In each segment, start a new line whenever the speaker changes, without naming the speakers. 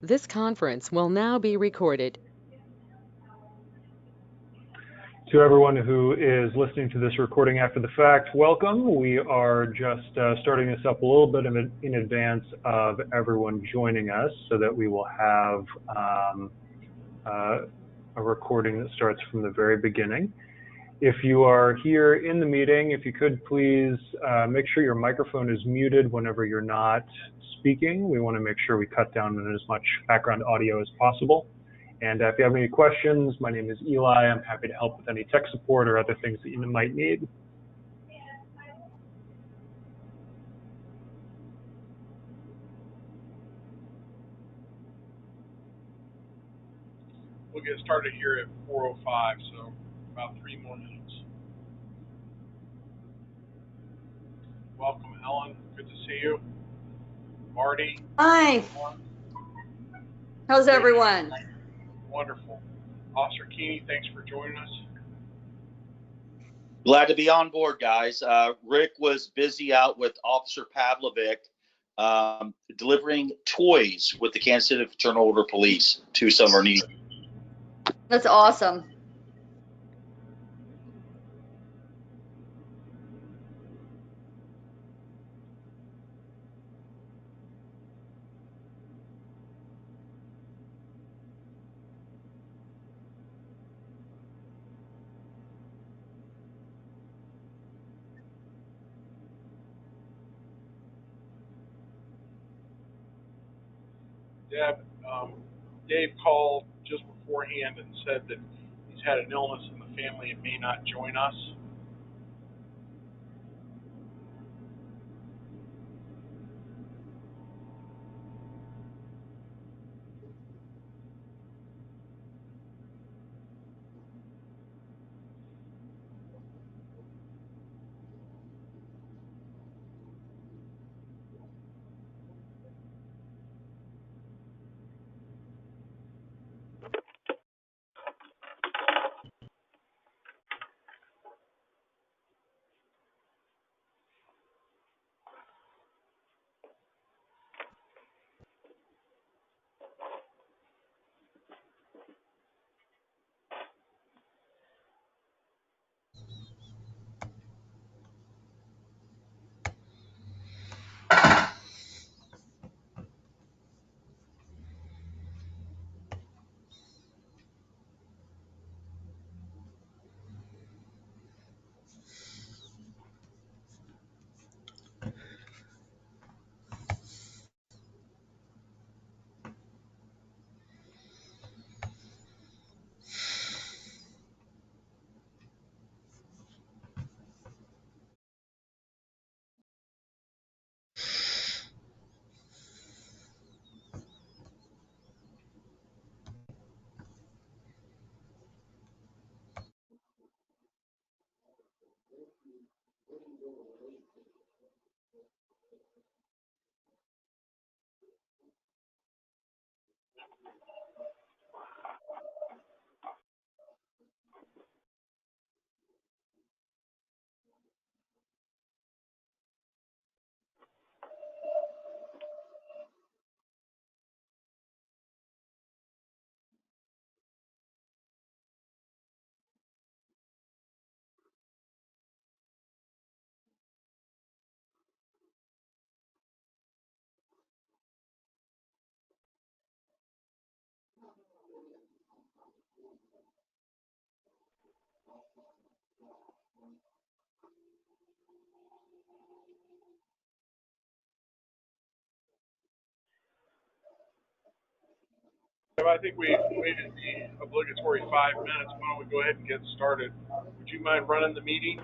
This conference will now be recorded.
To everyone who is listening to this recording after the fact, welcome. We are just starting this up a little bit in advance of everyone joining us so that we will have a recording that starts from the very beginning. If you are here in the meeting, if you could please make sure your microphone is muted whenever you're not speaking. We want to make sure we cut down on as much background audio as possible. And if you have any questions, my name is Eli. I'm happy to help with any tech support or other things that you might need.
We'll get started here at 4:05, so about 3 more minutes. Welcome, Ellen. Good to see you. Marty.
Hi. How's everyone?
Wonderful. Officer Keeney, thanks for joining us.
Glad to be on board, guys. Rick was busy out with Officer Pavlovic delivering toys with the Kansas City Fraternal Order Police to some of our needy.
That's awesome.
Dave called just beforehand and said that he's had an illness in the family and may not join us. I think we waited the obligatory 5 minutes. Why don't we go ahead and get started? Would you mind running the meeting?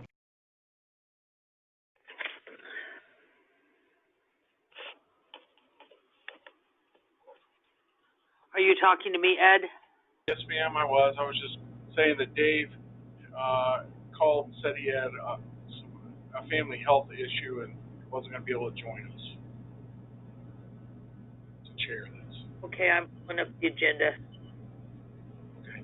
Are you talking to me, Ed?
Yes, ma'am, I was. I was just saying that Dave called and said he had a family health issue and wasn't going to be able to join us to chair this.
Okay, I'm pulling up the agenda.
Okay.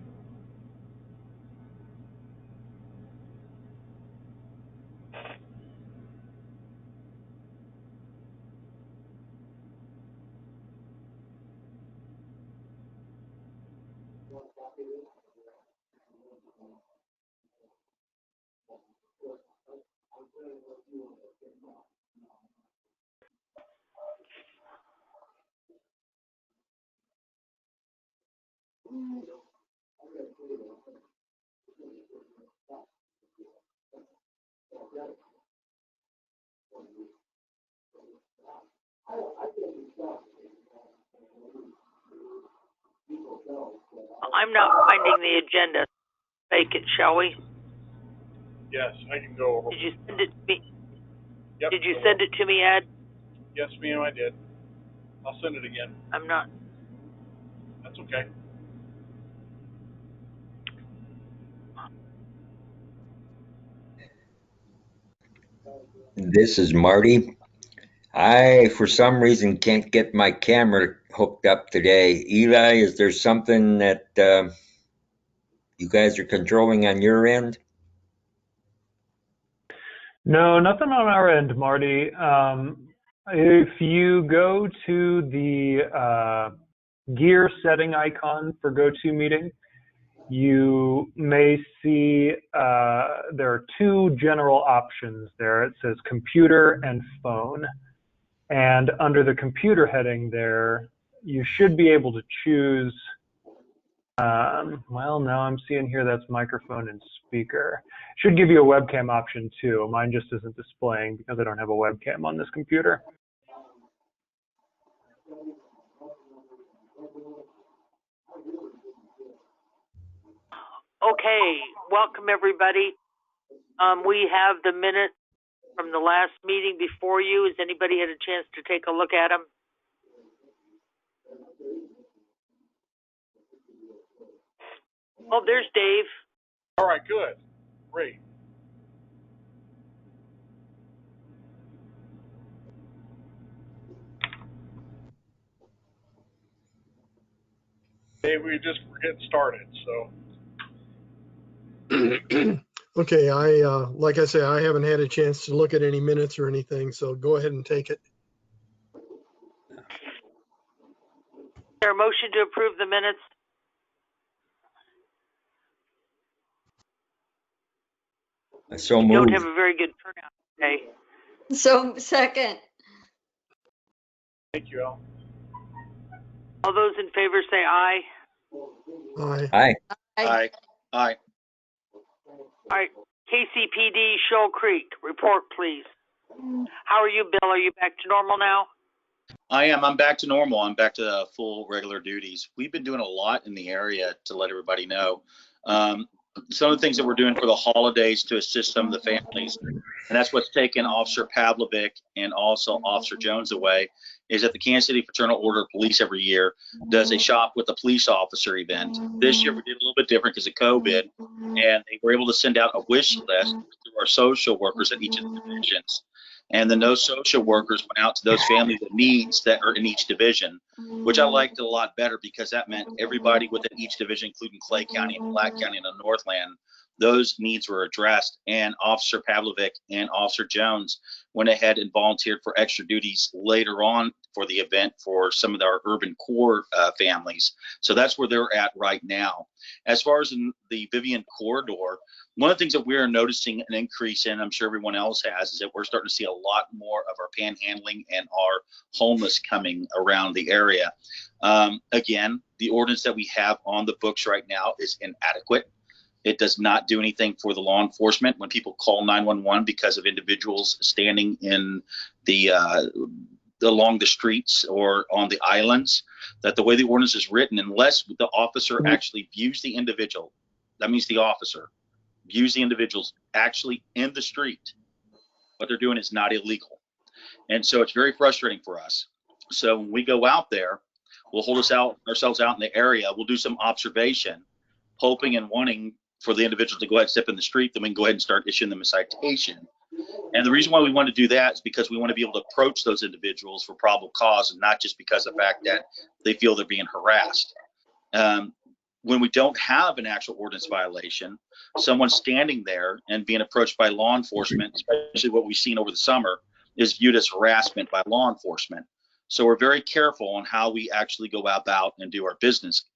I'm not finding the agenda. Make it, shall we?
Yes, I can go over.
Did you send it to me?
Yep.
Did you send it to me, Ed?
Yes, ma'am, I did. I'll send it again.
I'm not.
That's okay.
This is Marty. I, for some reason, can't get my camera hooked up today. Eli, is there something that you guys are controlling on your end?
No, nothing on our end, Marty. If you go to the gear setting icon for GoToMeeting, you may see there are two general options there. It says computer and phone. And under the computer heading there, you should be able to choose, well, no, I'm seeing here that's microphone and speaker. Should give you a webcam option too. Mine just isn't displaying because I don't have a webcam on this computer.
Okay, welcome everybody. We have the minutes from the last meeting before you. Has anybody had a chance to take a look at them? Oh, there's Dave.
All right, good. Great. Hey, we just were getting started, so.
Okay, like I say, I haven't had a chance to look at any minutes or anything, so go ahead and take it.
Is there a motion to approve the minutes?
So
We don't have
moved.
a very good turnout today.
So second.
Thank you, Al.
All those in favor say aye.
Aye.
Hi.
Aye. Aye.
All right, KCPD Shoal Creek, report please. How are you, Bill? Are you back to normal now?
I am. I'm back to normal. I'm back to full regular duties. We've been doing a lot in the area to let everybody know. Some of the things that we're doing for the holidays to assist some of the families, and that's what's taken Officer Pavlovic and also Officer Jones away, is that the Kansas City Fraternal Order of Police every year does a shop with a police officer event. This year we did a little bit different because of COVID, and they were able to send out a wish list to our social workers at each of the divisions. And then those social workers went out to those families with needs that are in each division, which I liked a lot better because that meant everybody within each division, including Clay County and Black County and the Northland, those needs were addressed. And Officer Pavlovic and Officer Jones went ahead and volunteered for extra duties later on for the event for some of our urban core families. So that's where they're at right now. As far as in the Vivion corridor, one of the things that we're noticing an increase in, I'm sure everyone else has, is that we're starting to see a lot more of our panhandling and our homeless coming around the area. Again, the ordinance that we have on the books right now is inadequate. It does not do anything for the law enforcement when people call 911 because of individuals standing in the along the streets or on the islands. That the way the ordinance is written, unless the officer actually views the individual, that means the officer views the individuals actually in the street, what they're doing is not illegal. And so it's very frustrating for us. So when we go out there, we'll hold ourselves out in the area. We'll do some observation, hoping and wanting for the individual to go ahead and step in the street. Then we can go ahead and start issuing them a citation. And the reason why we want to do that is because we want to be able to approach those individuals for probable cause, and not just because of the fact that they feel they're being harassed. When we don't have an actual ordinance violation, someone standing there and being approached by law enforcement, especially what we've seen over the summer, is viewed as harassment by law enforcement. So we're very careful on how we actually go about and do our business.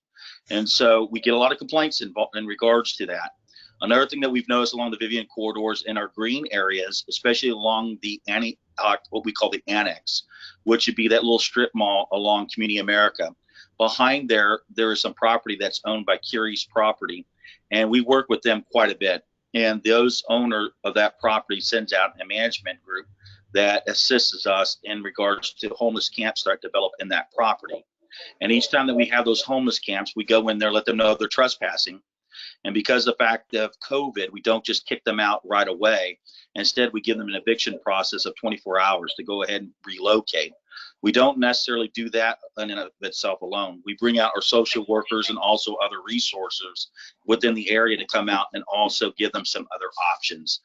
And so we get a lot of complaints in regards to that. Another thing that we've noticed along the Vivion corridors in our green areas, especially along the what we call the annex, which would be that little strip mall along Community America. Behind there is some property that's owned by Curie's Property, and we work with them quite a bit. And those owner of that property sends out a management group that assists us in regards to homeless camps that develop in that property. And each time that we have those homeless camps, we go in there, let them know they're trespassing. And because of the fact of COVID, we don't just kick them out right away. Instead, we give them an eviction process of 24 hours to go ahead and relocate. We don't necessarily do that in and of itself alone. We bring out our social workers and also other resources within the area to come out and also give them some other options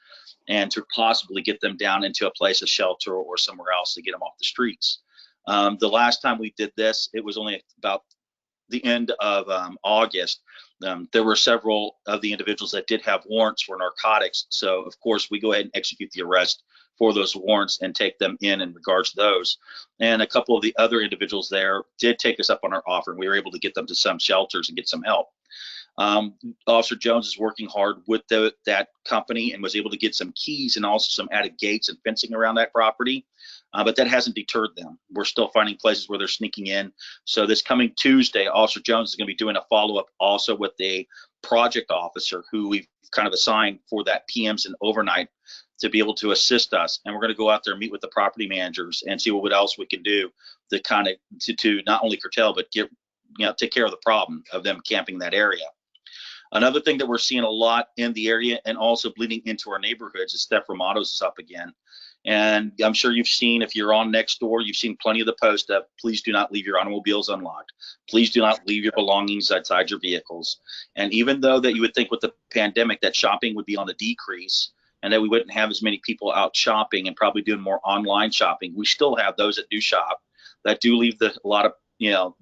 and to possibly get them down into a place of shelter or somewhere else to get them off the streets. The last time we did this, it was only about the end of August. There were several of the individuals that did have warrants for narcotics. So, of course, we go ahead and execute the arrest for those warrants and take them in regards to those. And a couple of the other individuals there did take us up on our offer, and we were able to get them to some shelters and get some help. Officer Jones is working hard with that company and was able to get some keys and also some added gates and fencing around that property. But that hasn't deterred them. We're still finding places where they're sneaking in. So this coming Tuesday, Officer Jones is going to be doing a follow-up also with a project officer who we've kind of assigned for that PMs and overnight to be able to assist us. And we're going to go out there and meet with the property managers and see what else we can do to kind of to not only curtail, but take care of the problem of them camping that area. Another thing that we're seeing a lot in the area and also bleeding into our neighborhoods is theft from autos is up again. And I'm sure you've seen, if you're on Nextdoor, you've seen plenty of the posts of please do not leave your automobiles unlocked. Please do not leave your belongings outside your vehicles. And even though that you would think with the pandemic that shopping would be on the decrease and that we wouldn't have as many people out shopping and probably doing more online shopping, we still have those that do shop that do leave a lot of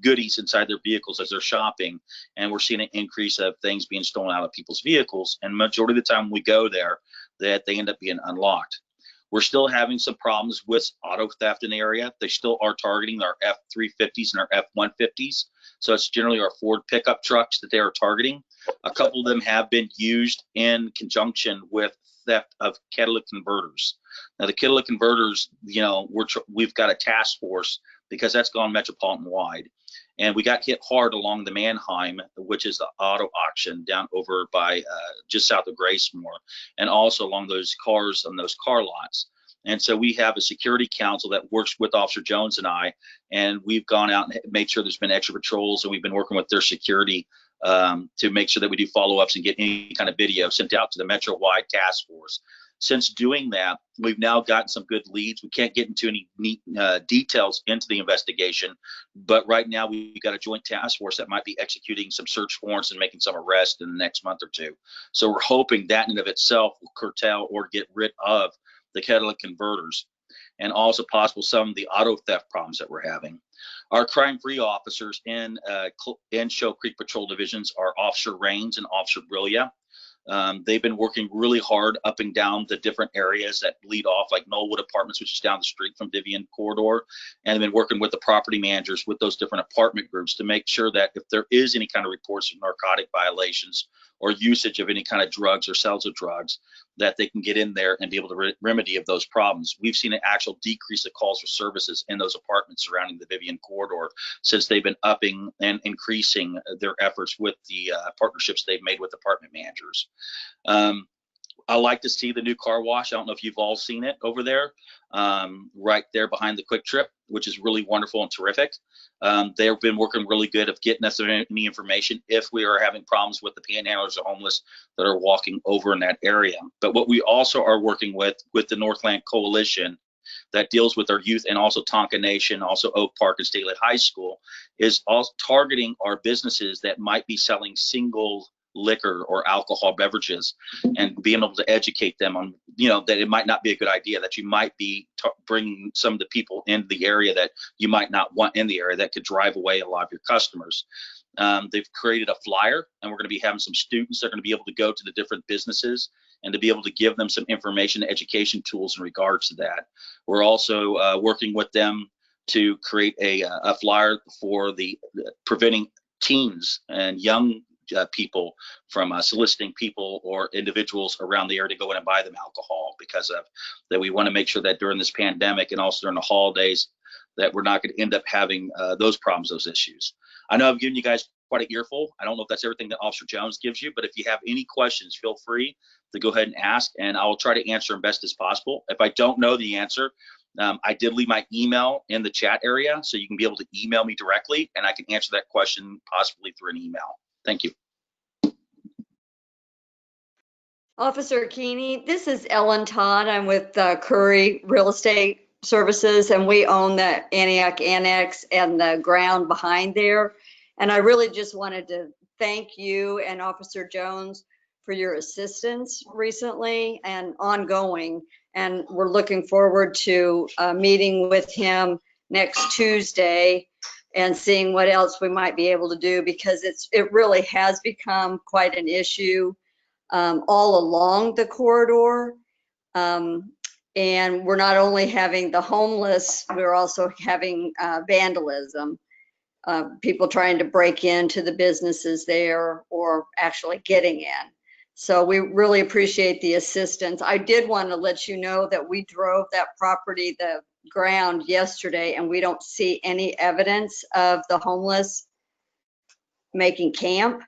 goodies inside their vehicles as they're shopping. And we're seeing an increase of things being stolen out of people's vehicles. And majority of the time when we go there, that they end up being unlocked. We're still having some problems with auto theft in the area. They still are targeting our F-350s and our F-150s. So it's generally our Ford pickup trucks that they are targeting. A couple of them have been used in conjunction with theft of catalytic converters. Now the catalytic converters, we've got a task force because that's gone metropolitan wide. And we got hit hard along the Mannheim, which is the auto auction down over by just south of Gracemore, and also along those cars on those car lots. And so we have a security council that works with Officer Jones and I, and we've gone out and made sure there's been extra patrols, and we've been working with their security to make sure that we do follow-ups and get any kind of video sent out to the metro-wide task force. Since doing that, we've now gotten some good leads. We can't get into any neat details into the investigation, but right now we've got a joint task force that might be executing some search warrants and making some arrests in the next month or two. So we're hoping that in and of itself will curtail or get rid of the catalytic converters and also possible some of the auto theft problems that we're having. Our crime-free officers in Show Creek Patrol divisions are Officer Rains and Officer Brilia. They've been working really hard up and down the different areas that lead off, like Knollwood Apartments, which is down the street from Vivion Corridor, and they've been working with the property managers with those different apartment groups to make sure that if there is any kind of reports of narcotic violations or usage of any kind of drugs or sales of drugs, that they can get in there and be able to remedy of those problems. We've seen an actual decrease of calls for services in those apartments surrounding the Vivion Corridor since they've been upping and increasing their efforts with the partnerships they've made with apartment managers. I like to see the new car wash. I don't know if you've all seen it over there, right there behind the Quick Trip, which is really wonderful and terrific. They've been working really good of getting us any information if we are having problems with the panhandlers or homeless that are walking over in that area. But what we also are working with the Northland Coalition that deals with our youth and also Tonka Nation, also Oak Park and Staley High School, is also targeting our businesses that might be selling single liquor or alcohol beverages and being able to educate them on, that it might not be a good idea, that you might be bringing some of the people into the area that you might not want in the area that could drive away a lot of your customers. They've created a flyer, and we're going to be having some students that are going to be able to go to the different businesses and to be able to give them some information and education tools in regards to that. We're also working with them to create a flyer for the preventing teens and young people from soliciting people or individuals around the area to go in and buy them alcohol, because of that. We want to make sure that during this pandemic and also during the holidays that we're not going to end up having those problems, those issues. I know I've given you guys quite an earful. I don't know if that's everything that Officer Jones gives you, but if you have any questions, feel free to go ahead and ask, and I will try to answer them best as possible. If I don't know the answer, I did leave my email in the chat area, so you can be able to email me directly, and I can answer that question possibly through an email. Thank you.
Officer Keeney, this is Ellen Todd. I'm with Curry Real Estate Services, and we own the Antioch Annex and the ground behind there. And I really just wanted to thank you and Officer Jones for your assistance recently and ongoing. And we're looking forward to meeting with him next Tuesday and seeing what else we might be able to do, because it really has become quite an issue all along the corridor. And we're not only having the homeless, we're also having vandalism, people trying to break into the businesses there or actually getting in. So we really appreciate the assistance. I did want to let you know that we drove that property, the ground, yesterday, and we don't see any evidence of the homeless making camp.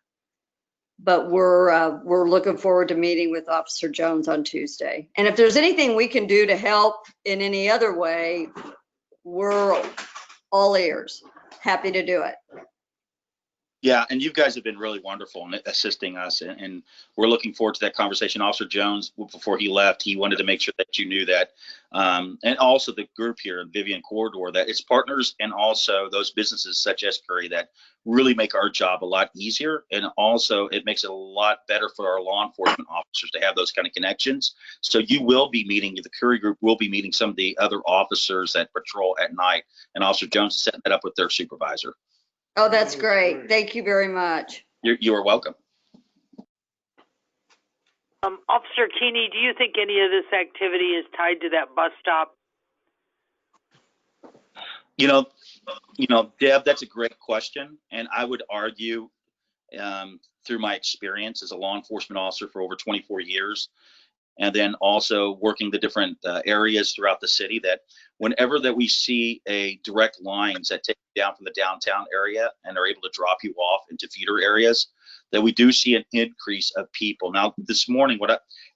But we're looking forward to meeting with Officer Jones on Tuesday. And if there's anything we can do to help in any other way, we're all ears. Happy to do it.
Yeah, and you guys have been really wonderful in assisting us, and we're looking forward to that conversation. Officer Jones, before he left, he wanted to make sure that you knew that, and also the group here in Vivion Corridor, that it's partners and also those businesses such as Curry that really make our job a lot easier, and also it makes it a lot better for our law enforcement officers to have those kind of connections. So you will be meeting, the Curry group will be meeting some of the other officers that patrol at night, and Officer Jones is setting that up with their supervisor.
Oh, that's great. Thank you very much.
You are welcome.
Officer Keeney, do you think any of this activity is tied to that bus stop?
You know, Deb, that's a great question, and I would argue, through my experience as a law enforcement officer for over 24 years, and then also working the different areas throughout the city, that whenever that we see a direct lines that take you down from the downtown area and are able to drop you off into feeder areas, that we do see an increase of people. Now, this morning,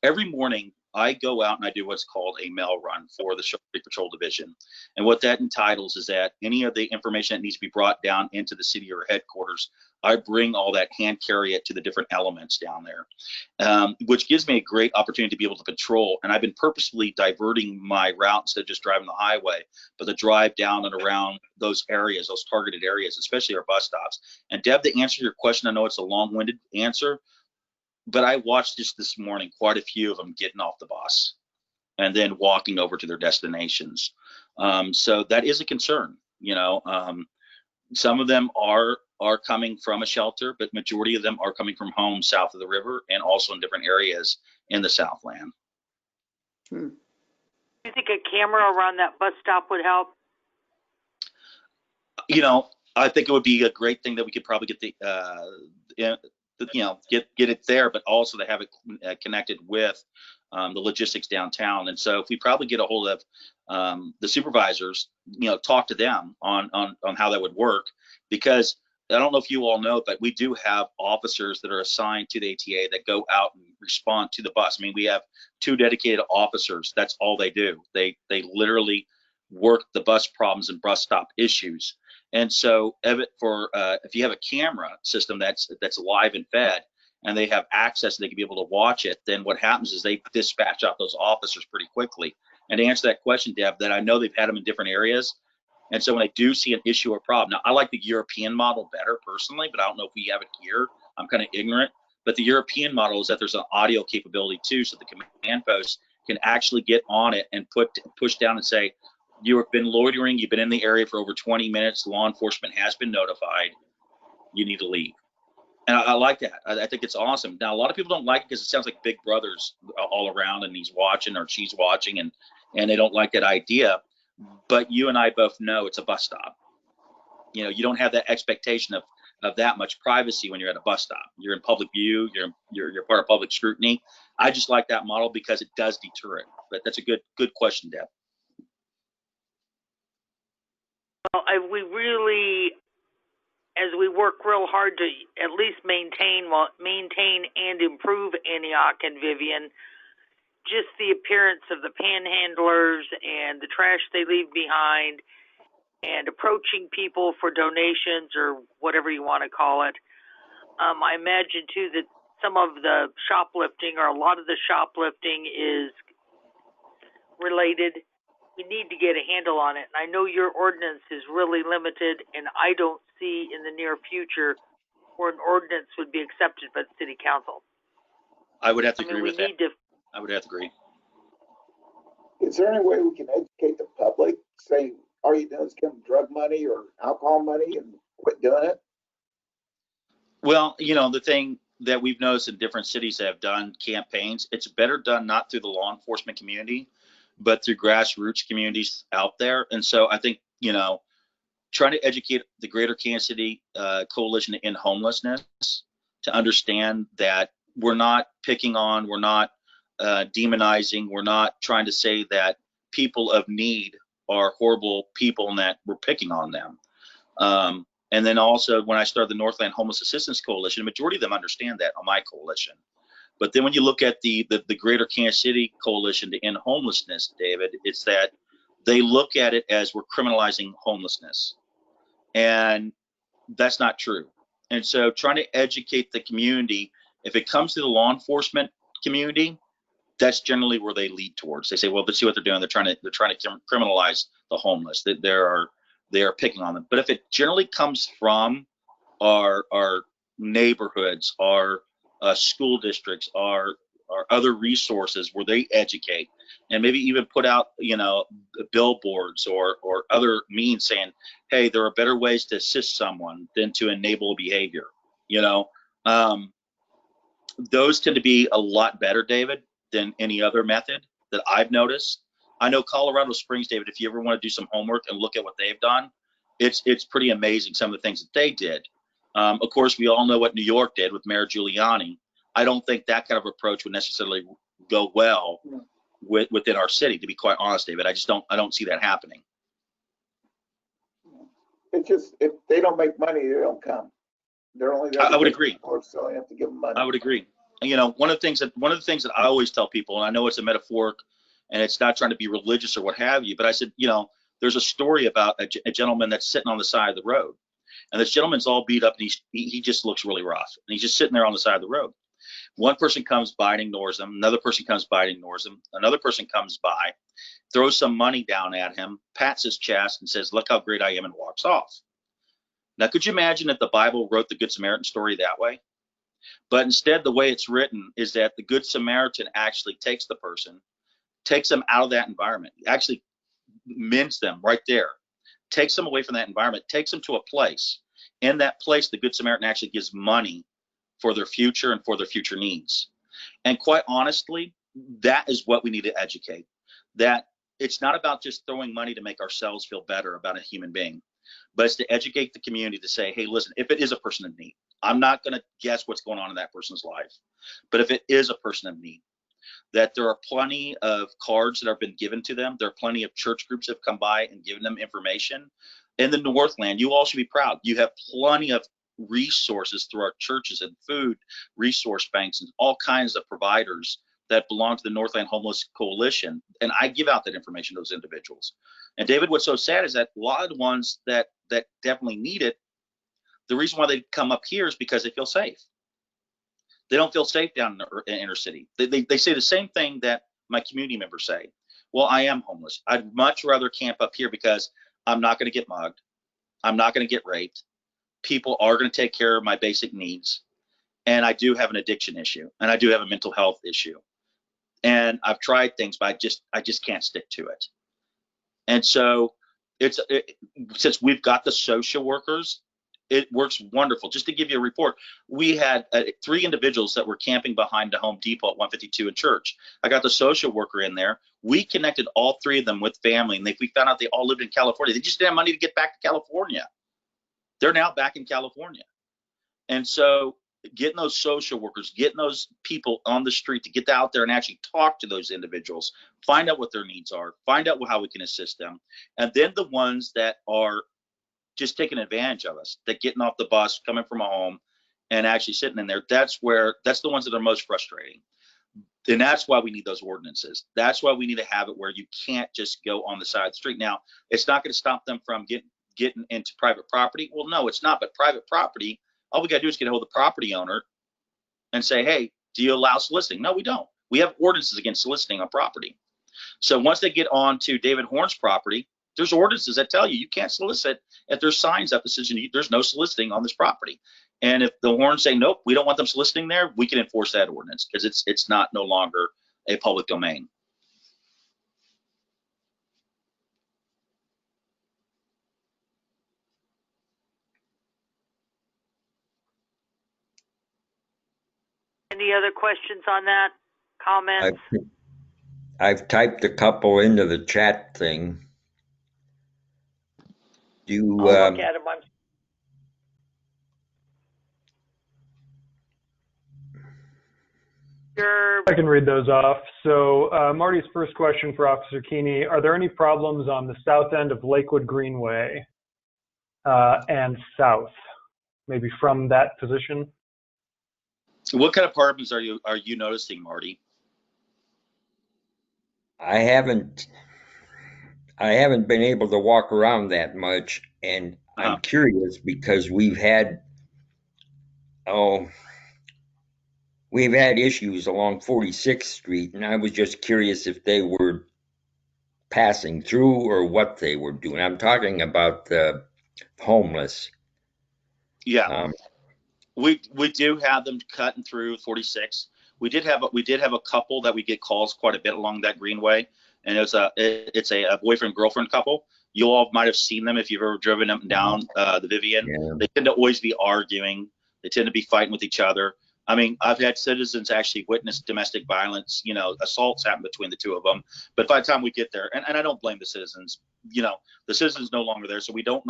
every morning I go out and I do what's called a mail run for the Chivalry Patrol Division. And what that entitles is that any of the information that needs to be brought down into the city or headquarters, I bring all that, hand carry it to the different elements down there, which gives me a great opportunity to be able to patrol. And I've been purposefully diverting my route instead of just driving the highway, but to drive down and around those areas, those targeted areas, especially our bus stops. And Deb, to answer your question, I know it's a long-winded answer, but I watched just this morning quite a few of them getting off the bus and then walking over to their destinations. So that is a concern. You know, some of them are coming from a shelter, but majority of them are coming from homes south of the river and also in different areas in the Southland.
Do you think a camera around that bus stop would help?
You know, I think it would be a great thing that we could probably get get it there, but also to have it connected with the logistics downtown. And so if we probably get a hold of the supervisors, talk to them on how that would work, because I don't know if you all know, but we do have officers that are assigned to the ATA that go out and respond to the bus. I mean, we have 2 dedicated officers. That's all they do. They literally work the bus problems and bus stop issues. And so if you have a camera system that's live and fed, and they have access, they can be able to watch it, then what happens is they dispatch out those officers pretty quickly. And to answer that question, Deb, that I know they've had them in different areas. And so when I do see an issue or problem, now I like the European model better personally, but I don't know if we have it here. I'm kind of ignorant. But the European model is that there's an audio capability too, so the command post can actually get on it and push down and say, you have been loitering, you've been in the area for over 20 minutes, law enforcement has been notified, you need to leave. And I like that. I think it's awesome. Now, a lot of people don't like it because it sounds like Big Brother's all around and he's watching or she's watching, and they don't like that idea. But you and I both know it's a bus stop. You don't have that expectation of of that much privacy when you're at a bus stop. You're in public view. You're part of public scrutiny. I just like that model because it does deter it. But that's a good question, Deb.
Well, we really, as we work real hard to at least maintain and improve Antioch and Vivion, just the appearance of the panhandlers and the trash they leave behind and approaching people for donations or whatever you want to call it. I imagine too that some of the shoplifting or a lot of the shoplifting is related. We need to get a handle on it. And I know your ordinance is really limited, and I don't see in the near future where an ordinance would be accepted by the city council.
I would have to agree with that.
To,
I would have to agree.
Is there any way we can educate the public, say, all you doing is give them drug money or alcohol money and quit doing it?
Well, you know, the thing that we've noticed in different cities that have done campaigns, it's better done not through the law enforcement community, but through grassroots communities out there. And so I think, you know, trying to educate the Greater Kansas City Coalition to End Homelessness to understand that we're not picking on, we're not demonizing, we're not trying to say that people of need are horrible people and that we're picking on them. And then also when I started the Northland Homeless Assistance Coalition, the majority of them understand that on my coalition. But then when you look at the Greater Kansas City Coalition to End Homelessness, David, it's that they look at it as we're criminalizing homelessness. And that's not true. And so trying to educate the community, if it comes to the law enforcement community, that's generally where they lead towards. They say, well, let's see what they're doing. They're trying to criminalize the homeless. They are picking on them. But if it generally comes from our neighborhoods, our school districts, our other resources where they educate and maybe even put out, you know, billboards or other means saying, hey, there are better ways to assist someone than to enable behavior. You know, those tend to be a lot better, David, than any other method that I've noticed. I know Colorado Springs, David, if you ever want to do some homework and look at what they've done, it's pretty amazing, some of the things that they did. Of course, we all know what New York did with Mayor Giuliani. I don't think that kind of approach would necessarily go well within our city, to be quite honest, David. I don't see that happening.
It's just, if they don't make money, they don't come. They're only there.
I would agree.
So they have to give them money.
I would agree. You know, one of the things that I always tell people, and I know it's a metaphoric and it's not trying to be religious or what have you, but I said, you know, there's a story about a gentleman that's sitting on the side of the road, and this gentleman's all beat up and he just looks really rough, and he's just sitting there on the side of the road. One person comes by and ignores him. Another person comes by and ignores him. Another person comes by, throws some money down at him, pats his chest and says, look how great I am, and walks off. Now, could you imagine if the Bible wrote the Good Samaritan story that way? But instead, the way it's written is that the Good Samaritan actually takes the person, takes them out of that environment, actually mends them right there, takes them away from that environment, takes them to a place. In that place, the Good Samaritan actually gives money for their future and for their future needs. And quite honestly, that is what we need to educate. That it's not about just throwing money to make ourselves feel better about a human being, but it's to educate the community to say, hey, listen, if it is a person in need, I'm not going to guess what's going on in that person's life, but if it is a person in need, that there are plenty of cards that have been given to them. There are plenty of church groups that have come by and given them information. In the Northland, you all should be proud. You have plenty of resources through our churches and food resource banks and all kinds of providers that belong to the Northland Homeless Coalition. And I give out that information to those individuals. And David, what's so sad is that a lot of the ones that definitely need it, the reason why they come up here is because they feel safe. They don't feel safe down in the inner city. They say the same thing that my community members say. Well, I am homeless. I'd much rather camp up here because I'm not going to get mugged. I'm not going to get raped. People are going to take care of my basic needs. And I do have an addiction issue, and I do have a mental health issue. And I've tried things, but I just can't stick to it. And so since we've got the social workers, it works wonderful. Just to give you a report, we had 3 individuals that were camping behind the Home Depot at 152 in Church. I got the social worker in there. We connected all 3 of them with family, and we found out they all lived in California. They just didn't have money to get back to California. They're now back in California. And so getting those social workers, getting those people on the street to get out there and actually talk to those individuals, find out what their needs are, find out how we can assist them. And then the ones that are just taking advantage of us, that getting off the bus, coming from a home and actually sitting in there, that's the ones that are most frustrating. And that's why we need those ordinances. That's why we need to have it where you can't just go on the side of the street. Now, it's not going to stop them from getting into private property. Well, no, it's not. But private property, all we got to do is get a hold of the property owner and say, hey, do you allow soliciting? No, we don't. We have ordinances against soliciting on property. So once they get on to David Horn's property, there's ordinances that tell you can't solicit if there's signs up that says there's no soliciting on this property. And if the Horns say, nope, we don't want them soliciting there, we can enforce that ordinance because it's not no longer a public domain.
Any other questions on that? Comments?
I've typed a couple into the chat thing.
I'll look at them.
I can read those off. So Marty's first question for Officer Keeney, are there any problems on the south end of Lakewood Greenway and south, maybe from that position?
What kind of apartments are you noticing, Marty?
I haven't been able to walk around that much, and I'm curious because we've had issues along 46th Street, and I was just curious if they were passing through or what they were doing. I'm talking about the homeless.
Yeah. We do have them cutting through 46. We did have a couple that we get calls quite a bit along that greenway, and it's a boyfriend girlfriend couple. You all might have seen them if you've ever driven them down the Vivion. Yeah. They tend to always be arguing. They tend to be fighting with each other. I mean, I've had citizens actually witness domestic violence, assaults happen between the two of them. But by the time we get there, and I don't blame the citizens, the citizens no longer there, so we don't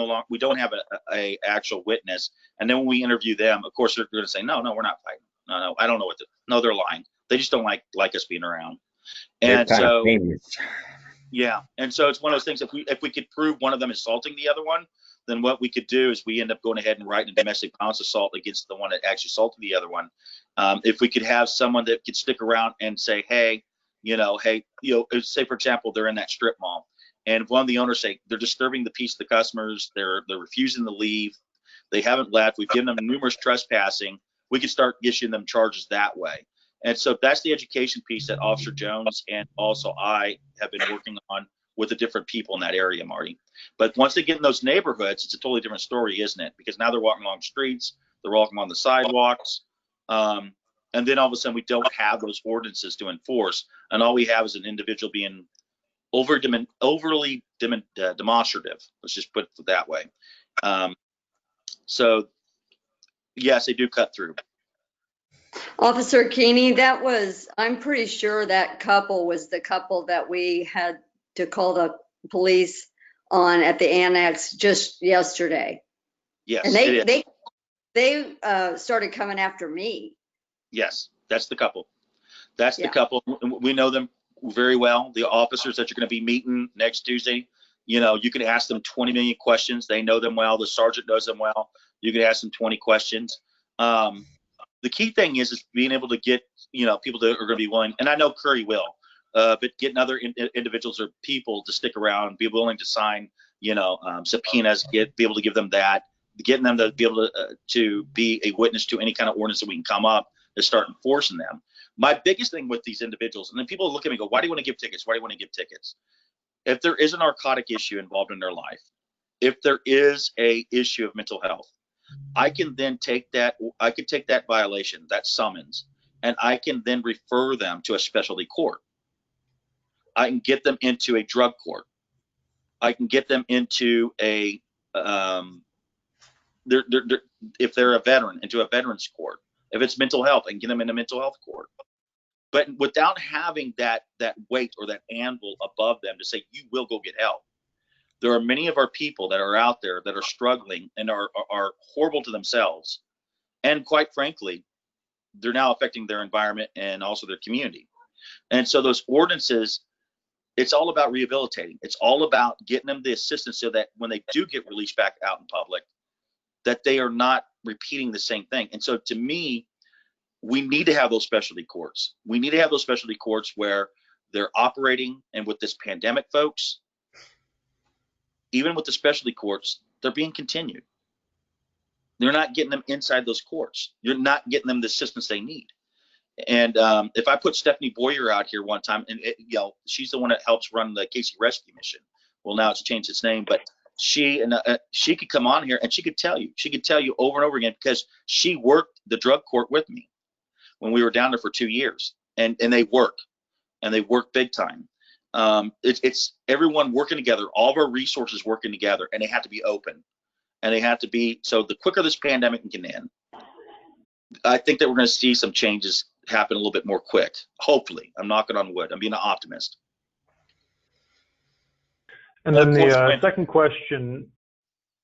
have a actual witness. And then when we interview them, of course they're going to say, no, we're not fighting. No, I don't know no, they're lying. They just don't like us being around. And so, yeah, and so it's one of those things. If we could prove one of them assaulting the other one, then what we could do is we end up going ahead and writing a domestic violence assault against the one that actually assaulted the other one. If we could have someone that could stick around and say, say for example, they're in that strip mall, and one of the owners say they're disturbing the peace of the customers, they're refusing to leave, they haven't left, we've given them numerous trespassing, we could start issuing them charges that way. And so that's the education piece that Officer Jones and also I have been working on with the different people in that area, Marty. But once they get in those neighborhoods, it's a totally different story, isn't it? Because now they're walking along streets, they're walking on the sidewalks, and then all of a sudden we don't have those ordinances to enforce, and all we have is an individual being overly demonstrative. Let's just put it that way. So yes, they do cut through.
Officer Keeney, I'm pretty sure that couple was the couple that we had to call the police on at the annex just yesterday.
Yes,
and they started coming after me.
Yes, that's the couple. That's the couple. We know them very well. The officers that you're going to be meeting next Tuesday, you can ask them 20 million questions. They know them well. The sergeant knows them well. You can ask them 20 questions. The key thing is being able to get, people that are going to be willing, and I know Curry will, but getting other individuals or people to stick around, be willing to sign, subpoenas, be able to give them that, getting them to be able to be a witness to any kind of ordinance that we can come up to start enforcing them. My biggest thing with these individuals, and then people look at me and go, why do you want to give tickets? Why do you want to give tickets? If there is a narcotic issue involved in their life, if there is a issue of mental health, I can then take that violation, that summons, and I can then refer them to a specialty court. I can get them into a drug court. I can get them into if they're a veteran, into a veterans court. If it's mental health, I can get them into mental health court. But without having that weight or that anvil above them to say, you will go get help. There are many of our people that are out there that are struggling and are horrible to themselves. And quite frankly, they're now affecting their environment and also their community. And so those ordinances, it's all about rehabilitating. It's all about getting them the assistance so that when they do get released back out in public, that they are not repeating the same thing. And so to me, we need to have those specialty courts. We need to have those specialty courts where they're operating. And with this pandemic, folks, even with the specialty courts, they're being continued. They're not getting them inside those courts. You're not getting them the assistance they need. And if I put Stephanie Boyer out here one time, and she's the one that helps run the Casey Rescue Mission. Well, now it's changed its name, but she could come on here and she could tell you over and over again, because she worked the drug court with me when we were down there for 2 years, and they work big time. It's everyone working together, all of our resources working together, and they have to be open, and they have to be, so the quicker this pandemic can end, I think that we're going to see some changes happen a little bit more quick. Hopefully, I'm knocking on wood. I'm being an optimist.
And then the second question.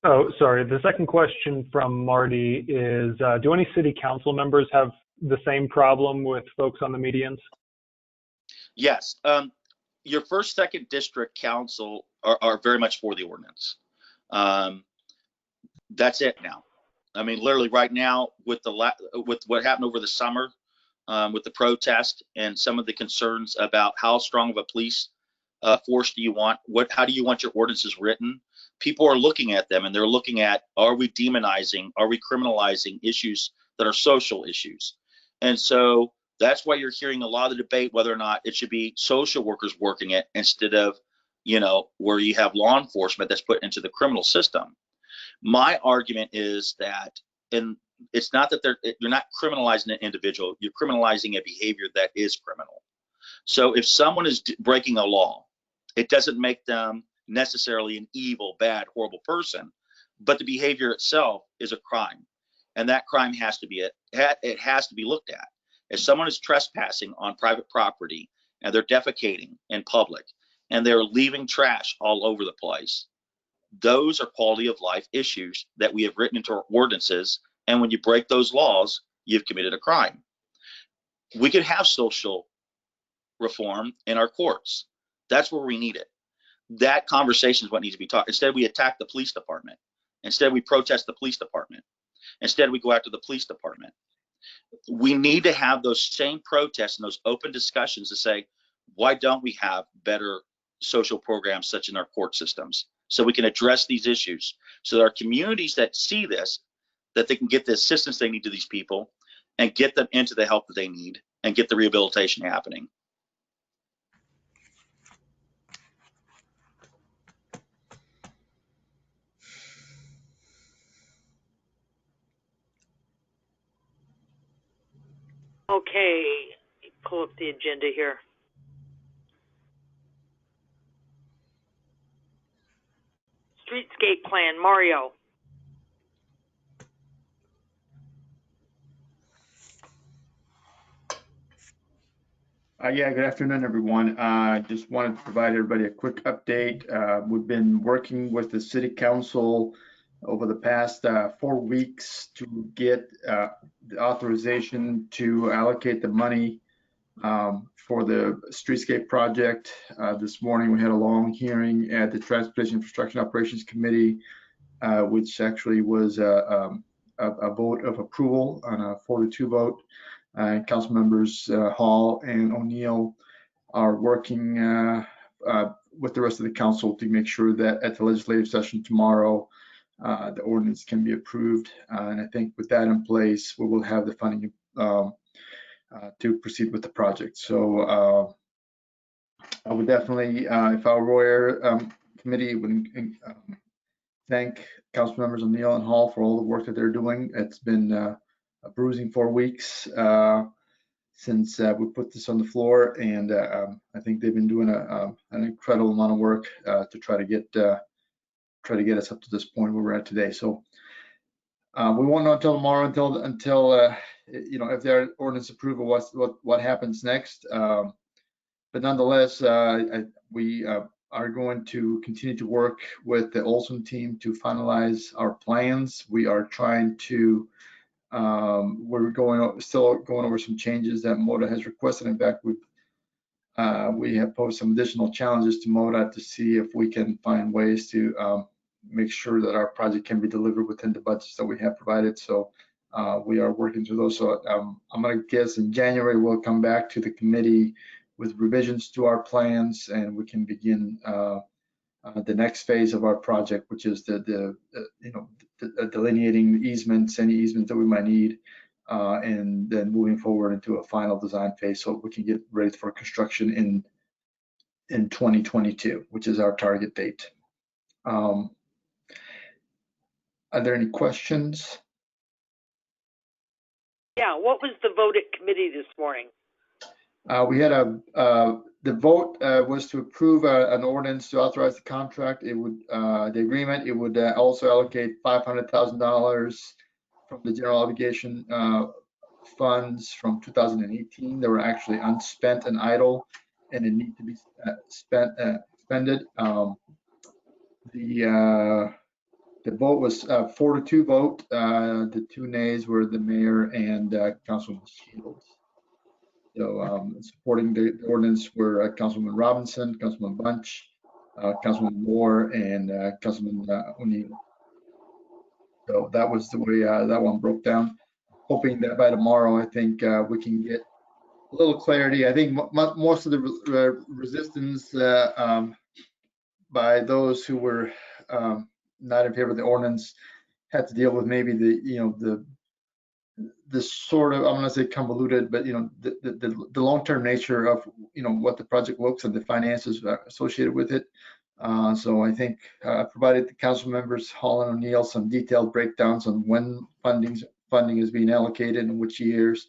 Oh, sorry. The second question from Marty is: do any city council members have the same problem with folks on the medians?
Yes. Your first, second district council are very much for the ordinance. That's it now. I mean, literally right now, with what happened over the summer, with the protest and some of the concerns about how strong of a police force do you want? How do you want your ordinances written? People are looking at them, and they're looking at, are we demonizing? Are we criminalizing issues that are social issues? And so that's why you're hearing a lot of the debate whether or not it should be social workers working it instead of, where you have law enforcement that's put into the criminal system. My argument is that, and it's not that you're not criminalizing an individual, you're criminalizing a behavior that is criminal. So if someone is breaking a law, it doesn't make them necessarily an evil, bad, horrible person, but the behavior itself is a crime, and that crime has to be looked at. If someone is trespassing on private property and they're defecating in public and they're leaving trash all over the place, those are quality of life issues that we have written into our ordinances. And when you break those laws, you've committed a crime. We could have social reform in our courts. That's where we need it. That conversation is what needs to be taught. Instead, we attack the police department. Instead, we protest the police department. Instead, we go after the police department. We need to have those same protests and those open discussions to say, why don't we have better social programs such in our court systems, so we can address these issues, so that our communities that see this, that they can get the assistance they need to these people and get them into the help that they need and get the rehabilitation happening.
Okay, pull up the agenda here. Streetscape plan, Mario.
Yeah, good afternoon, everyone. Just wanted to provide everybody a quick update. We've been working with the City Council over the past 4 weeks to get the authorization to allocate the money for the streetscape project. This morning we had a long hearing at the Transportation Infrastructure and Operations Committee, which actually was a vote of approval on a 4-2 vote. Council members Hall and O'Neill are working with the rest of the council to make sure that at the legislative session tomorrow, the ordinance can be approved. And I think with that in place, we will have the funding to proceed with the project. So I would definitely, if I were committee, would thank council members O'Neill and Hall for all the work that they're doing. It's been a bruising 4 weeks since we put this on the floor, and I think they've been doing an incredible amount of work to try to get us up to this point where we're at today. So we won't know until tomorrow, until if their ordinance approval, what happens next. But nonetheless, we are going to continue to work with the Olson team to finalize our plans. We are trying to We're still going over some changes that MODA has requested. In fact, we have posed some additional challenges to MODA to see if we can find ways to make sure that our project can be delivered within the budgets that we have provided. So we are working through those. So I'm going to guess in January we'll come back to the committee with revisions to our plans, and we can begin the next phase of our project, which is the delineating easements, any easements that we might need, and then moving forward into a final design phase so we can get ready for construction in 2022, which is our target date. Are there any questions?
Yeah, what was the vote at committee this morning?
We had the vote was to approve an ordinance to authorize the contract. It would the agreement. It would also allocate $500,000 from the general obligation funds from 2018 that were actually unspent and idle, and it need to be expended. The vote was 4-2 vote. The 2 nays were the mayor and Councilman Shields. So supporting the ordinance were Councilman Robinson, Councilman Bunch, Councilman Moore, and Councilman O'Neill. So that was the way that one broke down. Hoping that by tomorrow, I think we can get a little clarity. I think most of the resistance by those who were not in favor of the ordinance had to deal with maybe the sort of, I'm going to say convoluted, but the long-term nature of what the project looks and the finances associated with it. So I think I provided the council members Hall and O'Neill some detailed breakdowns on when funding is being allocated and which years,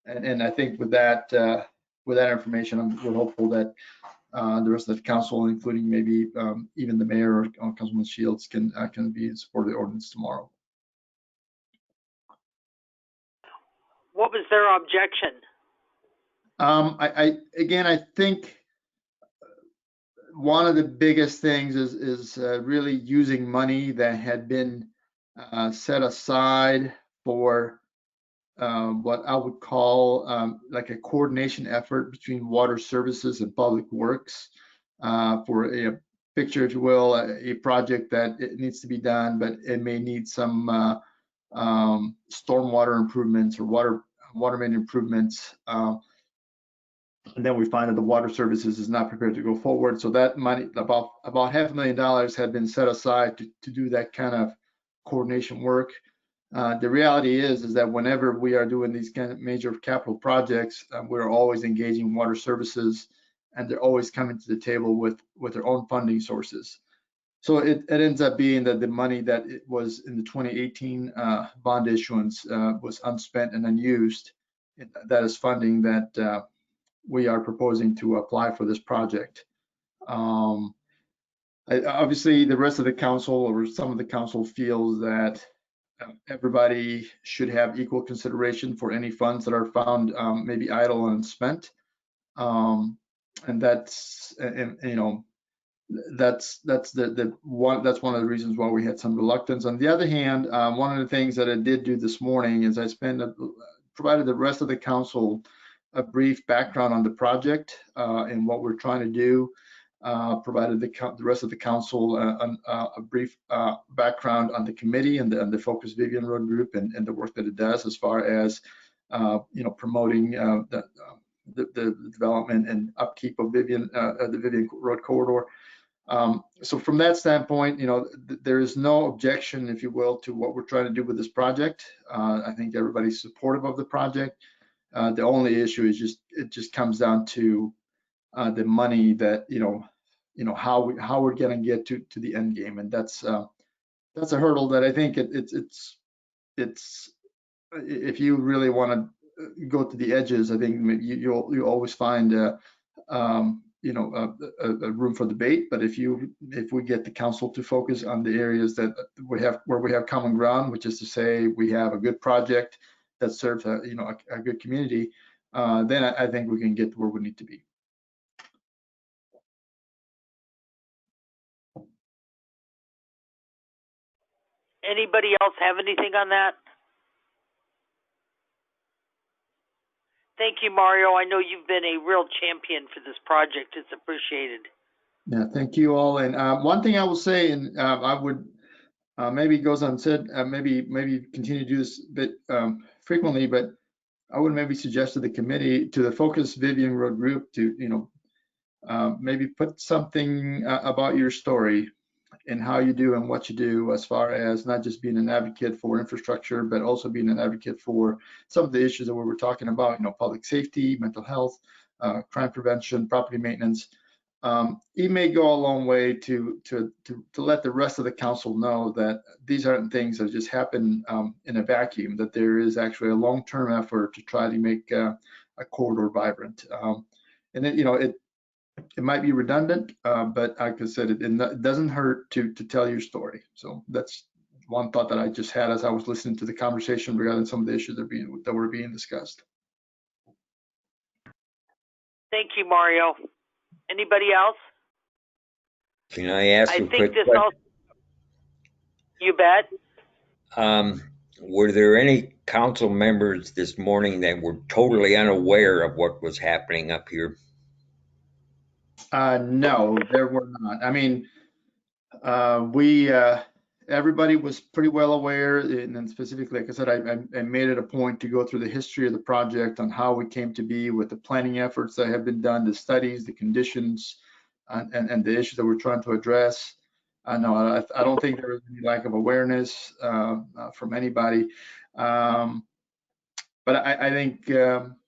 and I think with that information, we're hopeful that the rest of the council, including maybe even the mayor or Councilman Shields, can be in support of the ordinance tomorrow.
What was their objection?
I think one of the biggest things is really using money that had been set aside for what I would call like a coordination effort between water services and public works for a picture, if you will, a project that it needs to be done, but it may need some stormwater improvements or water main improvements. And then we find that the water services is not prepared to go forward. So that money, about $500,000 had been set aside to do that kind of coordination work. The reality is that whenever we are doing these kind of major capital projects, we're always engaging water services, and they're always coming to the table with their own funding sources. So it ends up being that the money that it was in the 2018 bond issuance was unspent and unused. That is funding that we are proposing to apply for this project. Obviously, the rest of the council or some of the council feels that everybody should have equal consideration for any funds that are found maybe idle and unspent. And that's one of the reasons why we had some reluctance. On the other hand, one of the things that I did do this morning is I provided the rest of the council a brief background on the project and what we're trying to do. Provided the rest of the council a brief background on the committee and the Focus Vivion Road Group and the work that it does as far as promoting the development and upkeep of the Vivion Road Corridor. So from that standpoint, there is no objection, if you will, to what we're trying to do with this project. I think everybody's supportive of the project. The only issue is it just comes down to the money that how we're going to get to the end game, and that's a hurdle that I think it's if you really want to go to the edges, I think you'll always find a room for debate. But if we get the council to focus on the areas that where we have common ground, which is to say we have a good project that serves a good community, then I think we can get to where we need to be.
Anybody else have anything on that? Thank you, Mario. I know you've been a real champion for this project. It's appreciated.
Yeah, thank you all. And one thing I will say, and I would maybe it goes unsaid, maybe continue to do this a bit frequently, but I would maybe suggest to the committee, to the Focus Vivion Road group, to maybe put something about your story and how you do and what you do, as far as not just being an advocate for infrastructure, but also being an advocate for some of the issues that we were talking about, public safety, mental health, crime prevention, property maintenance. It may go a long way to let the rest of the council know that these aren't things that just happen in a vacuum, that there is actually a long-term effort to try to make a corridor vibrant. And then, it might be redundant, but like I said, it doesn't hurt to tell your story. So that's one thought that I just had as I was listening to the conversation regarding some of the issues that were being discussed.
Thank you, Mario. Anybody else?
Can I ask a quick question?
You bet.
Were there any council members this morning that were totally unaware of what was happening up here?
No, there were not. I mean, everybody was pretty well aware, and then specifically, like I said, I made it a point to go through the history of the project, on how we came to be, with the planning efforts that have been done, the studies, the conditions, and the issues that we're trying to address. I don't think there was any lack of awareness from anybody. But I think,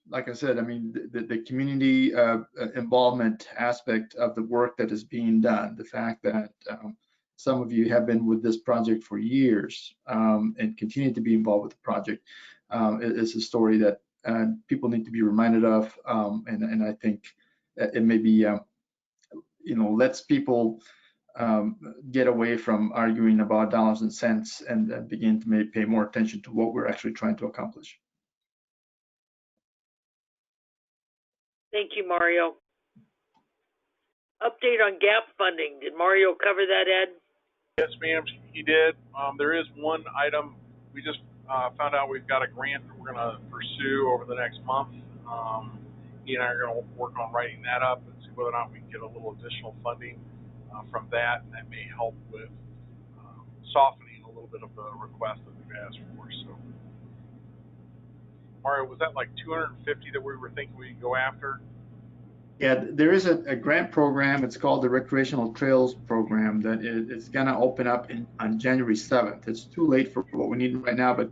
like I said, I mean, the community involvement aspect of the work that is being done, the fact that some of you have been with this project for years and continue to be involved with the project, is a story that people need to be reminded of. And I think it may be, lets people get away from arguing about dollars and cents, and begin to maybe pay more attention to what we're actually trying to accomplish.
Thank you, Mario. Update on GAP funding. Did Mario cover that, Ed?
Yes, ma'am, he did. There is one item. We just found out we've got a grant that we're going to pursue over the next month. He and I are going to work on writing that up and see whether or not we can get a little additional funding from that, and that may help with softening a little bit of the request that we've asked for. So, Mario, was that like 250 that we were thinking we could go after?
Yeah, there is a grant program. It's called the Recreational Trails Program that is going to open up on January 7th. It's too late for what we need right now, but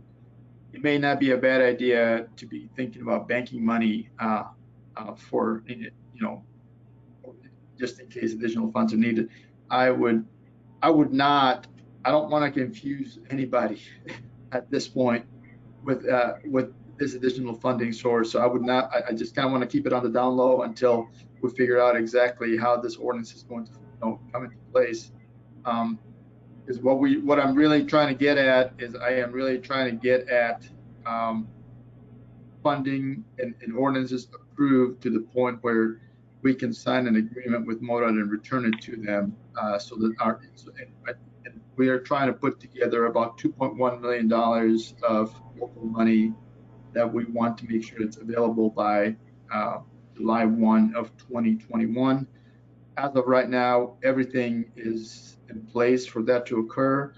it may not be a bad idea to be thinking about banking money for, just in case additional funds are needed. I don't want to confuse anybody at this point with this additional funding source. So I just kind of want to keep it on the down low until we figure out exactly how this ordinance is going to come into place. Because what I'm really trying to get at is, I am really trying to get at funding and ordinances approved to the point where we can sign an agreement with MoDOT and return it to them, so that and we are trying to put together about $2.1 million of local money that we want to make sure it's available by July 1 of 2021. As of right now, everything is in place for that to occur.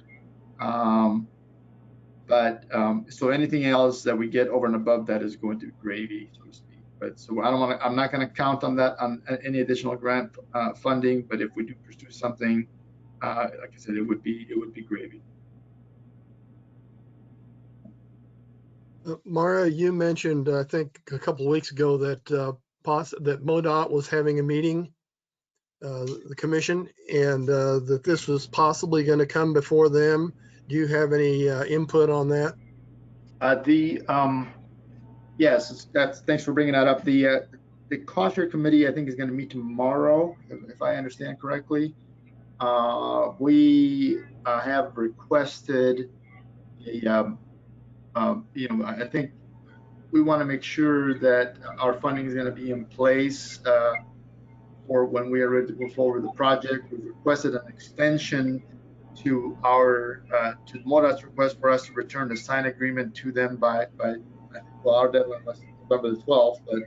So anything else that we get over and above that is going to be gravy, so to speak. But so I'm not going to count on that, on any additional grant funding. But if we do pursue something, like I said, it would be gravy.
Mara, you mentioned, I think a couple of weeks ago, that that MoDOT was having a meeting, the commission, and that this was possibly going to come before them. Do you have any input on that?
Yes, thanks for bringing that up. The cost share committee, I think, is going to meet tomorrow, if I understand correctly. We have requested I think we want to make sure that our funding is going to be in place for when we are ready to move forward with the project. We've requested an extension to to MoDOT's request for us to return the signed agreement to them by our deadline was November the 12th, but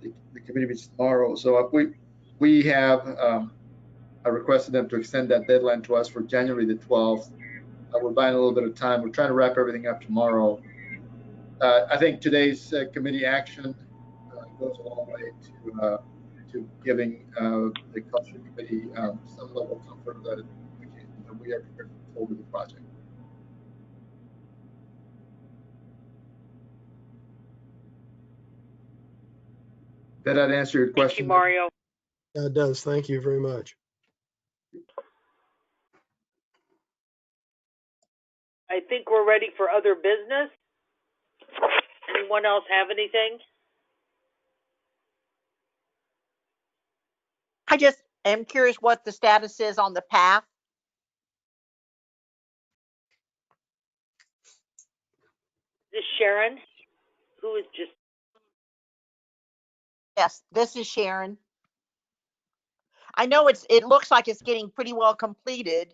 the committee meets tomorrow. So we have I requested them to extend that deadline to us for January the 12th. We're buying a little bit of time. We're trying to wrap everything up tomorrow. I think today's committee action goes a long way to giving the culture committee some level of comfort that we are prepared to move forward with the project. Did that answer your question?
Thank you, Mario.
That does. Thank you very much.
I think we're ready for other business. Anyone else have anything?
I just am curious what the status is on the path.
This Sharon, who is just
Yes, this is Sharon. I know it looks like it's getting pretty well completed.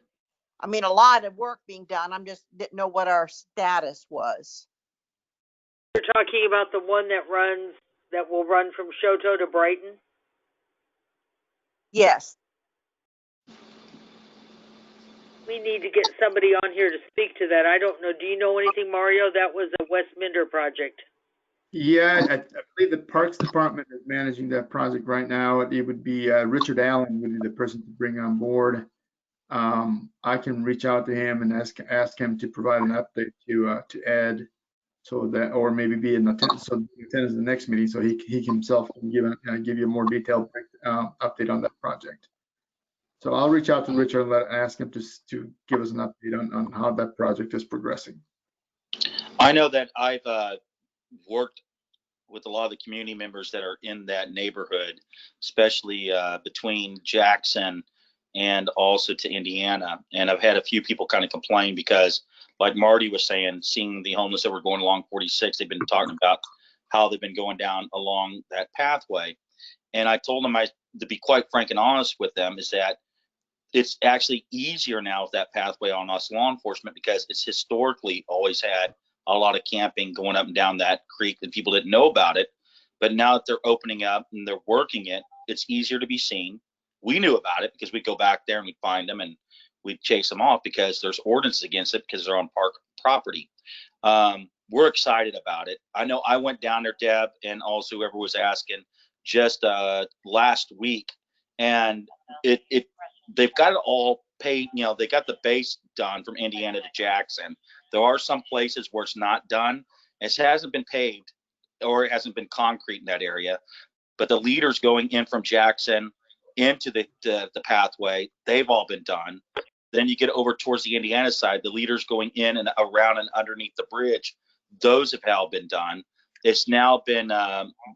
I mean, a lot of work being done. I'm just didn't know what our status was.
you're talking about the one that will run from Shoto to Brighton.
Yes.
We need to get somebody on here to speak to that. I don't know. Do you know anything, Mario? That was a Westminder project.
Yeah, I believe the Parks Department is managing that project right now. It would be Richard Allen would be the person to bring on board. I can reach out to him and ask him to provide an update to Ed, so that, or maybe be in attendance, so attendance the next meeting, so he himself can give you a more detailed update on that project. So I'll reach out to Richard and ask him to give us an update on how that project is progressing.
I know that I've worked with a lot of the community members that are in that neighborhood, especially between Jackson and also to Indiana. And I've had a few people kind of complain because, like Marty was saying, seeing the homeless that were going along 46, they've been talking about how they've been going down along that pathway. And I told them, to be quite frank and honest with them, is that it's actually easier now with that pathway on us law enforcement, because it's historically always had a lot of camping going up and down that creek, and people didn't know about it. But now that they're opening up and they're working it, it's easier to be seen. We knew about it because we'd go back there and we'd find them and we'd chase them off because there's ordinances against it because they're on park property. We're excited about it. I know I went down there, Deb, and also whoever was asking, just last week, and they've got it all paid. You know, they got the base done from Indiana to Jackson. There are some places where it's not done. It hasn't been paved or it hasn't been concrete in that area. But the leaders going in from Jackson into the pathway, they've all been done. Then you get over towards the Indiana side, the leaders going in and around and underneath the bridge, those have all been done. It's now been,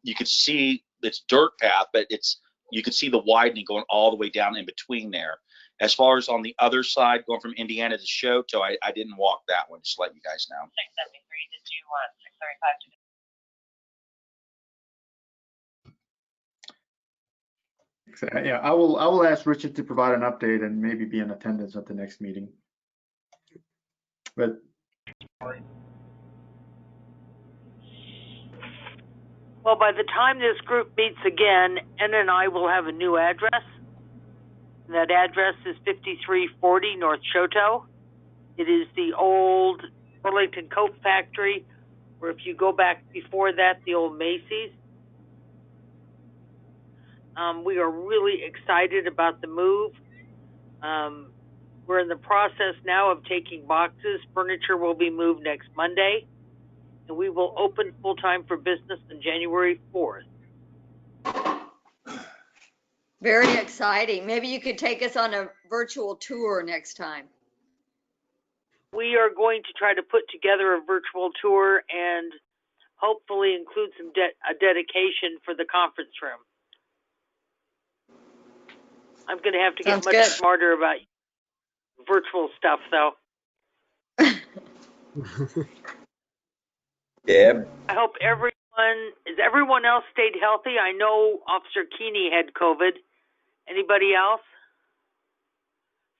you could see it's dirt path, but you could see the widening going all the way down in between there. As far as on the other side, going from Indiana to Shoto, I didn't walk that one, just to let you guys know.
673 to 635 to
Yeah, I will ask Richard to provide an update and maybe be in attendance at the next meeting. But
Well, by the time this group meets again, Ann and I will have a new address. That address is 5340 North Shoto. It is the old Burlington Coat Factory, or if you go back before that, the old Macy's. We are really excited about the move. We're in the process now of taking boxes. Furniture will be moved next Monday, and we will open full-time for business on January 4th.
Very exciting. Maybe you could take us on a virtual tour next time.
We are going to try to put together a virtual tour and hopefully include some a dedication for the conference room. I'm going to have to get much smarter about virtual stuff, though.
Deb?
I hope everyone else stayed healthy. I know Officer Keeney had COVID. Anybody else?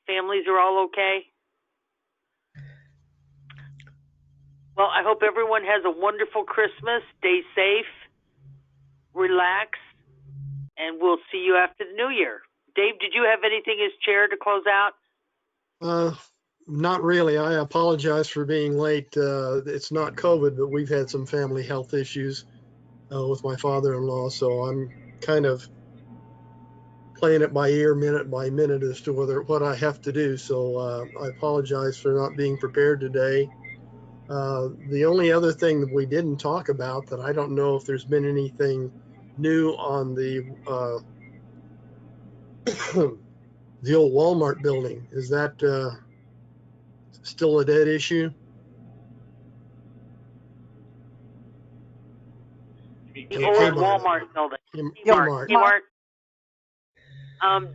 Families are all okay? Well, I hope everyone has a wonderful Christmas. Stay safe, relax, and we'll see you after the new year. Dave, did you have anything as chair to close out?
Not really. I apologize for being late. It's not COVID, but we've had some family health issues with my father-in-law, so I'm kind of playing it by ear, minute by minute, as to what I have to do. So I apologize for not being prepared today. The only other thing that we didn't talk about, that I don't know if there's been anything new on the the old Walmart building. Is that still a dead issue?
The old
Kmart.
Walmart building.
Kmart.
Kmart.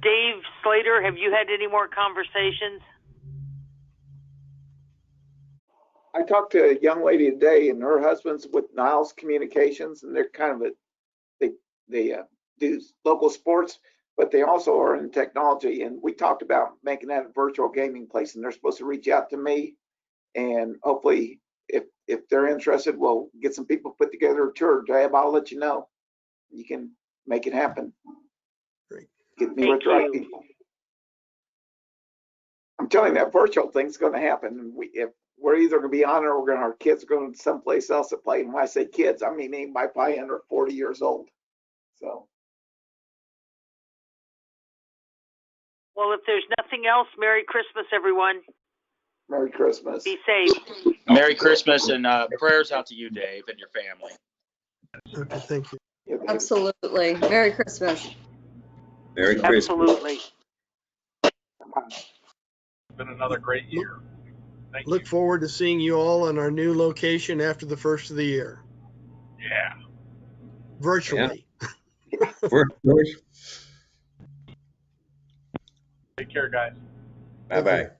Dave Slater, have you had any more conversations?
I talked to a young lady today, and her husband's with Niles Communications, and they're kind of they do local sports, but they also are in technology. And we talked about making that a virtual gaming place, and they're supposed to reach out to me, and hopefully, if they're interested, we'll get some people put together a tour. Dave, I'll let you know. You can make it happen.
Great.
Get me with the right people. I'm telling you, that virtual thing's going to happen. If we're either going to be on it, or our kids are going to someplace else to play. And when I say kids, I mean anybody probably under 40 years old. So.
Well, if there's nothing else, Merry Christmas, everyone.
Merry Christmas.
Be safe.
Merry Christmas, and prayers out to you, Dave, and your family.
Okay, thank you.
Absolutely. Merry Christmas.
Merry Christmas.
Absolutely.
It's been another great year. Thank
Look
you.
forward to seeing you all in our new location after the first of the year,
Yeah.
virtually.
Virtually.
Take care, guys.
Bye-bye.